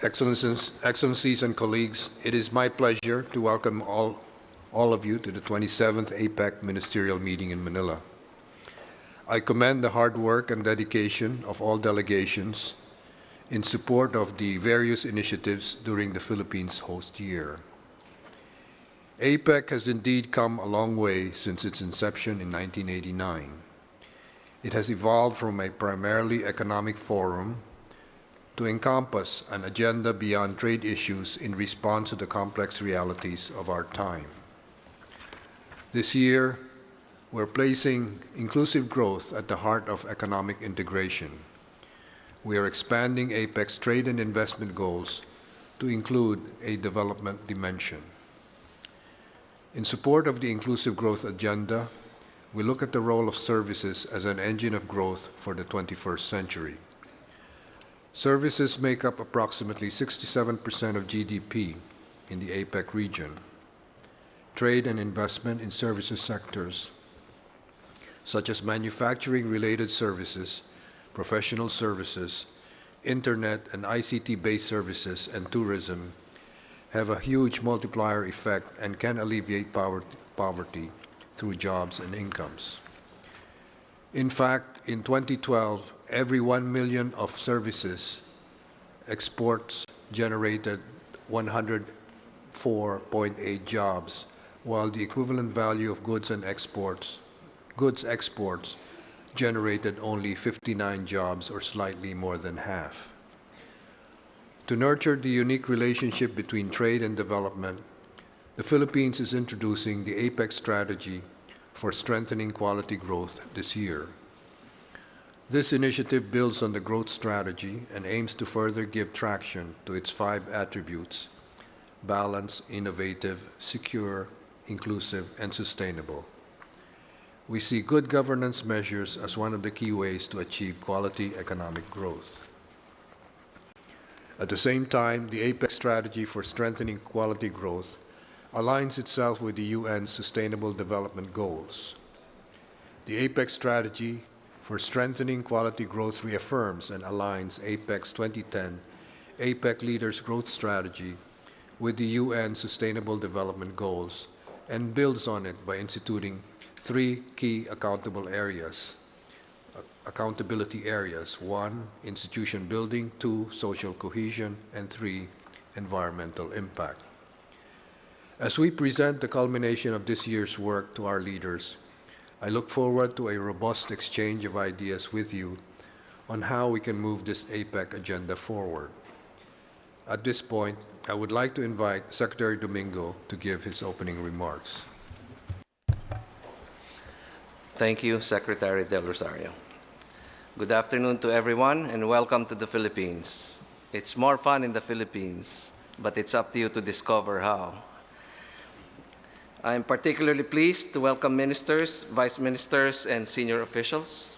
Excellencies and colleagues, it is my pleasure to welcome all of you to the 27th APEC Ministerial Meeting in Manila. I commend the hard work and dedication of all delegations in support of the various initiatives during the Philippines host year. APEC has indeed come a long way since its inception in 1989. It has evolved from a primarily economic forum to encompass an agenda beyond trade issues in response to the complex realities of our time. This year, we're placing inclusive growth at the heart of economic integration. We are expanding APEC's trade and investment goals to include a development dimension. In support of the inclusive growth agenda, we look at the role of services as an engine of growth for the 21st century. Services make up approximately 67% of GDP in the APEC region. Trade and investment in services sectors, such as manufacturing-related services, professional services, internet and ICT-based services, and tourism, have a huge multiplier effect and can alleviate poverty through jobs and incomes. In fact, in 2012, every 1 million of services exports generated 104.8 jobs, while the equivalent value of goods exports generated only 59 jobs, or slightly more than half. To nurture the unique relationship between trade and development, the Philippines is introducing the APEC strategy for strengthening quality growth this year. This initiative builds on the growth strategy and aims to further give traction to its 5 attributes: balanced, innovative, secure, inclusive, and sustainable. We see good governance measures as one of the key ways to achieve quality economic growth. At the same time, the APEC strategy for strengthening quality growth aligns itself with the UN's Sustainable Development Goals. The APEC strategy for strengthening quality growth reaffirms and aligns APEC's 2010 APEC Leaders Growth Strategy with the UN Sustainable Development Goals and builds on it by instituting 3 key accountability areas: 1, institution building; 2, social cohesion; and 3, environmental impact. As we present the culmination of this year's work to our leaders, I look forward to a robust exchange of ideas with you on how we can move this APEC agenda forward. At this point, I would like to invite Secretary Domingo to give his opening remarks. Thank you, Secretary Del Rosario. Good afternoon to everyone and welcome to the Philippines. It's more fun in the Philippines, but it's up to you to discover how. I am particularly pleased to welcome ministers, vice ministers, and senior officials,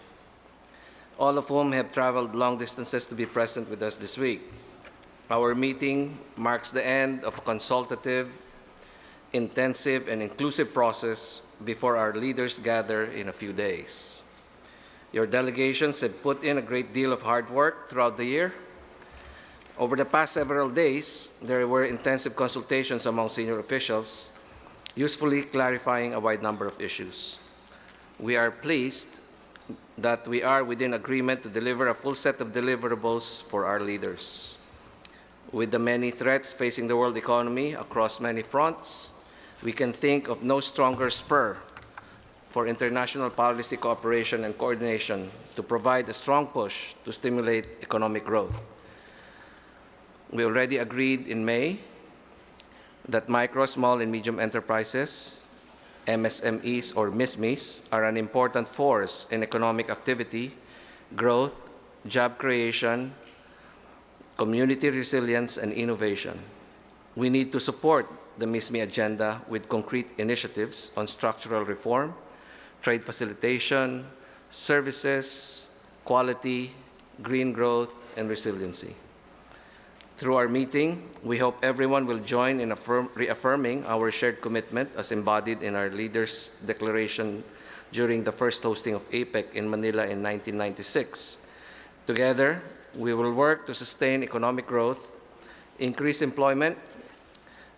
all of whom have traveled long distances to be present with us this week. Our meeting marks the end of a consultative, intensive, and inclusive process before our leaders gather in a few days. Your delegations have put in a great deal of hard work throughout the year. Over the past several days, there were intensive consultations among senior officials, usefully clarifying a wide number of issues. We are pleased that we are within agreement to deliver a full set of deliverables for our leaders. With the many threats facing the world economy across many fronts, we can think of no stronger spur for international policy cooperation and coordination to provide a strong push to stimulate economic growth. We already agreed in May that micro, small, and medium enterprises, MSMEs or MISMEs, are an important force in economic activity, growth, job creation, community resilience, and innovation. We need to support the MISME agenda with concrete initiatives on structural reform, trade facilitation, services, quality, green growth, and resiliency. Through our meeting, we hope everyone will join in reaffirming our shared commitment as embodied in our Leaders' Declaration during the first hosting of APEC in Manila in 1996. Together, we will work to sustain economic growth, increase employment,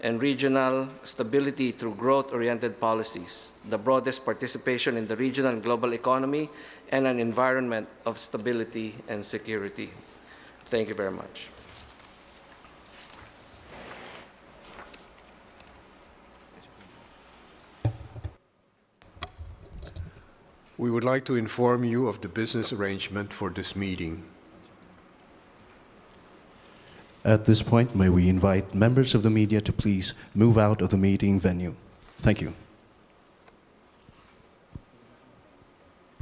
and regional stability through growth-oriented policies, the broadest participation in the regional and global economy, and an environment of stability and security. Thank you very much. We would like to inform you of the business arrangement for this meeting. At this point, may we invite members of the media to please move out of the meeting venue. Thank you.